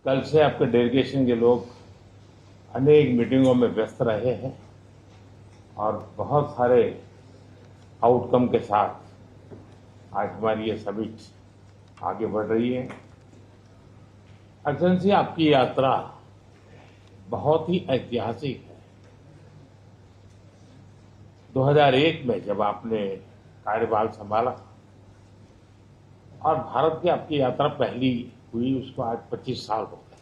कल से आपके डेलीगेशन के लोग अनेक मीटिंगों में व्यस्त रहे हैं और बहुत सारे आउटकम के साथ आज हमारी ये समिट आगे बढ़ रही है। एक्सेलेंसी, आपकी यात्रा बहुत ही ऐतिहासिक है। 2001 में जब आपने कार्यभार संभाला और भारत की आपकी यात्रा पहली हुई, उसको आज 25 साल हो गए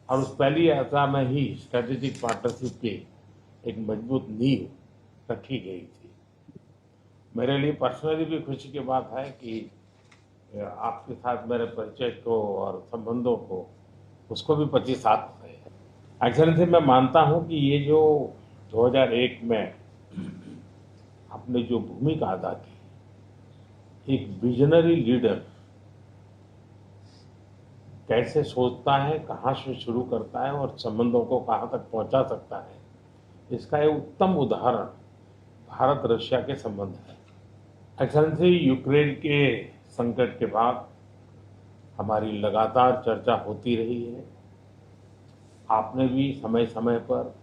और उस पहली यात्रा में ही स्ट्रेटेजिक पार्टनरशिप की एक मजबूत नींव रखी गई थी। मेरे लिए पर्सनली भी खुशी की बात है कि आपके साथ मेरे परिचय को और संबंधों को उसको भी 25 साल हो गए हैं। एक्सेलेंसी, मैं मानता हूं कि ये जो 2001 में आपने जो भूमिका अदा की, एक विजनरी लीडर कैसे सोचता है, कहाँ से शुरू करता है और संबंधों को कहाँ तक पहुंचा सकता है, इसका एक उत्तम उदाहरण भारत रशिया के संबंध है। एक्सेलेंसी, यूक्रेन के संकट के बाद हमारी लगातार चर्चा होती रही है। आपने भी समय समय पर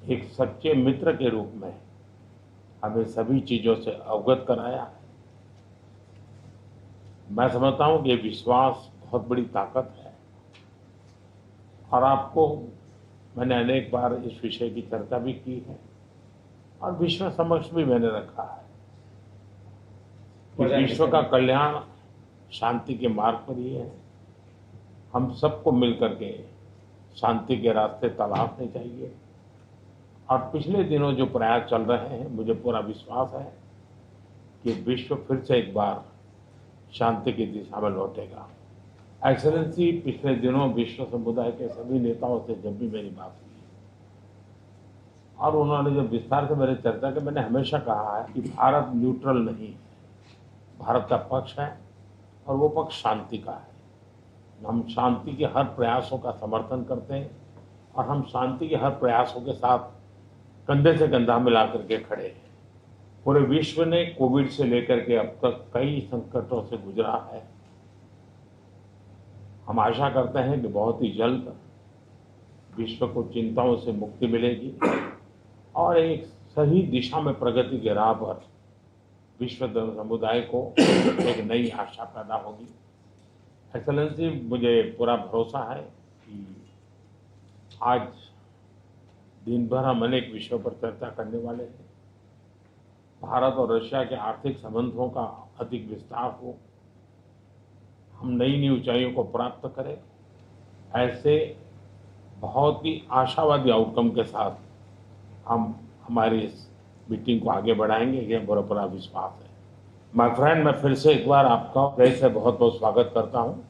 एक सच्चे मित्र के रूप में हमें सभी चीजों से अवगत कराया है। मैं समझता हूं कि ये विश्वास बहुत बड़ी ताकत है और आपको मैंने अनेक बार इस विषय की चर्चा भी की है और विश्व समक्ष भी मैंने रखा है कि विश्व का कल्याण शांति के मार्ग पर ही है। हम सबको मिलकर के शांति के रास्ते तलाशने चाहिए और पिछले दिनों जो प्रयास चल रहे हैं, मुझे पूरा विश्वास है कि विश्व फिर से एक बार शांति की दिशा में लौटेगा। एक्सेलेंसी, पिछले दिनों विश्व समुदाय के सभी नेताओं से जब भी मेरी बात हुई और उन्होंने जब विस्तार से मेरे चर्चा की, मैंने हमेशा कहा है कि भारत न्यूट्रल नहीं है, भारत का पक्ष है और वो पक्ष शांति का है। हम शांति के हर प्रयासों का समर्थन करते हैं और हम शांति के हर प्रयासों के साथ कंधे से कंधा मिला करके खड़े हैं। पूरे विश्व ने कोविड से लेकर के अब तक कई संकटों से गुजरा है। हम आशा करते हैं कि बहुत ही जल्द विश्व को चिंताओं से मुक्ति मिलेगी और एक सही दिशा में प्रगति के राह पर विश्व समुदाय को एक नई आशा पैदा होगी। एक्सेलेंसी, मुझे पूरा भरोसा है कि आज दिन भर हम अनेक विषयों पर चर्चा करने वाले हैं। भारत और रशिया के आर्थिक संबंधों का अधिक विस्तार हो, हम नई नई ऊंचाइयों को प्राप्त करें, ऐसे बहुत ही आशावादी आउटकम के साथ हम हमारी इस मीटिंग को आगे बढ़ाएंगे, ये मेरा पूरा विश्वास है। माय फ्रेंड, मैं फिर से एक बार आपका फिर से बहुत बहुत स्वागत करता हूँ